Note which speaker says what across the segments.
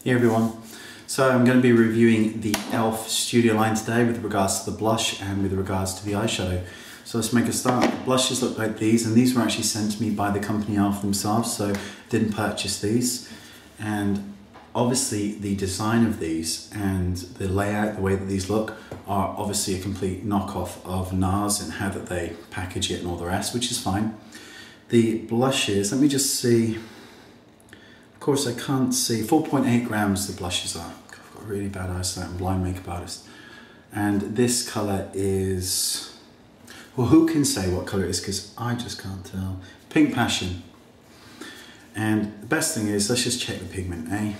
Speaker 1: Hey everyone, so I'm going to be reviewing the e.l.f. Studio line today with regards to the blush and with regards to the eyeshadow. So let's make a start. The blushes look like these, and these were actually sent to me by the company e.l.f. themselves, so I didn't purchase these. And obviously the design of these and the layout, the way that these look, are obviously a complete knockoff of NARS and how that they package it and all the rest, which is fine. The blushes, let me just see. Of course, I can't see. 4.8 grams the blushes are. I've got really bad eyesight. I'm a blind makeup artist. And this colour is... well, who can say what colour it is? Because I just can't tell. Pink Passion. And the best thing is, let's just check the pigment, eh?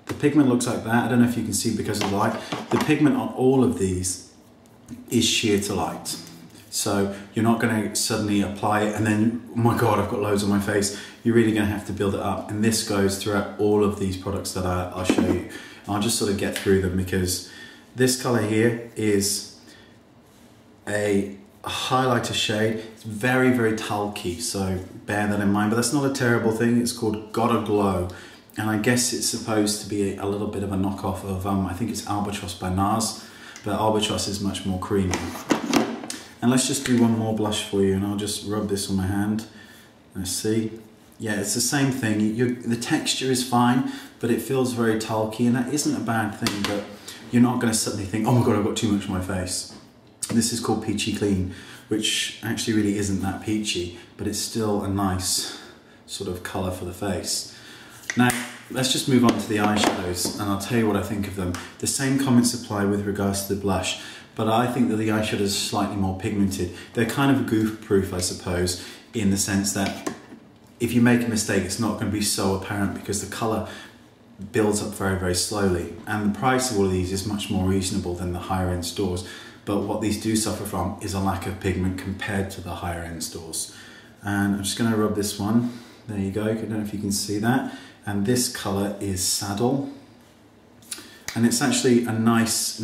Speaker 1: The pigment looks like that. I don't know if you can see because of the light. The pigment on all of these is sheer to light. So you're not going to suddenly apply it and then, oh my God, I've got loads on my face. You're really going to have to build it up. And this goes throughout all of these products that I'll show you. I'll just sort of get through them because this color here is a highlighter shade. It's very, very talky, so bear that in mind. But that's not a terrible thing. It's called Gotta Glow. And I guess it's supposed to be a little bit of a knockoff of, I think it's Albatross by NARS, but Albatross is much more creamy. And let's just do one more blush for you, and I'll just rub this on my hand. Let's see. Yeah, it's the same thing. The texture is fine, but it feels very talky, and that isn't a bad thing, but you're not going to suddenly think, oh my God, I've got too much on my face. This is called Peachy Clean, which actually really isn't that peachy, but it's still a nice sort of colour for the face. Now, let's just move on to the eyeshadows, and I'll tell you what I think of them. The same comments apply with regards to the blush. But I think that the eyeshadows are slightly more pigmented. They're kind of goof-proof, I suppose, in the sense that if you make a mistake, it's not going to be so apparent because the colour builds up very, very slowly. And the price of all of these is much more reasonable than the higher-end stores. But what these do suffer from is a lack of pigment compared to the higher-end stores. And I'm just going to rub this one. There you go. I don't know if you can see that. And this colour is Saddle. And it's actually a nice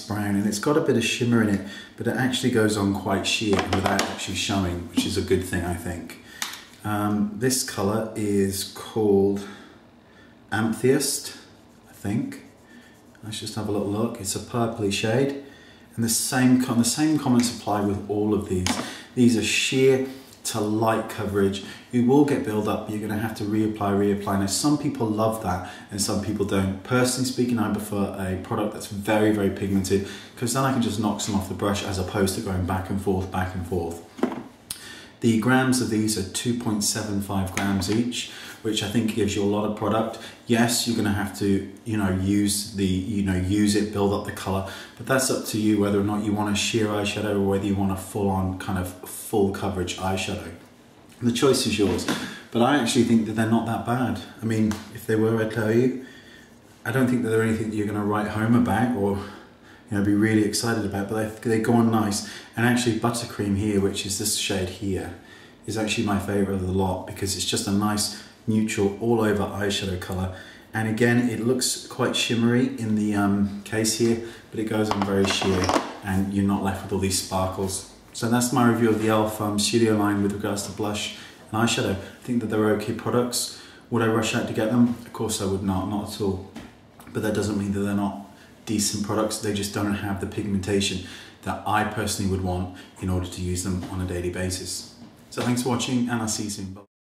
Speaker 1: brown, and it's got a bit of shimmer in it, but it actually goes on quite sheer without actually showing, which is a good thing, I think. This colour is called Amethyst, I think. Let's just have a little look. It's a purpley shade, and the same comments apply with all of these. These are sheer to light coverage. You will get build up, you're going to have to reapply. Now some people love that and some people don't. Personally speaking, I prefer a product that's very, very pigmented because then I can just knock some off the brush as opposed to going back and forth. The grams of these are 2.75 grams each, which I think gives you a lot of product. Yes, you're going to have to, use it, build up the color, but that's up to you whether or not you want a sheer eyeshadow or whether you want a full-on kind of full coverage eyeshadow. The choice is yours, but I actually think that they're not that bad. I mean, if they were, I'd tell you. I don't think that they're anything that you're going to write home about or be really excited about, but they go on nice. And actually Buttercream here, which is this shade here, is actually my favorite of the lot because it's just a nice neutral all over eyeshadow color. And again, it looks quite shimmery in the case here, but it goes on very sheer and you're not left with all these sparkles. So that's my review of the e.l.f. Studio line with regards to blush and eyeshadow. I think that they're okay products. Would I rush out to get them? Of course I would not at all. But that doesn't mean that they're not decent products. They just don't have the pigmentation that I personally would want in order to use them on a daily basis. So thanks for watching, and I'll see you soon. Bye.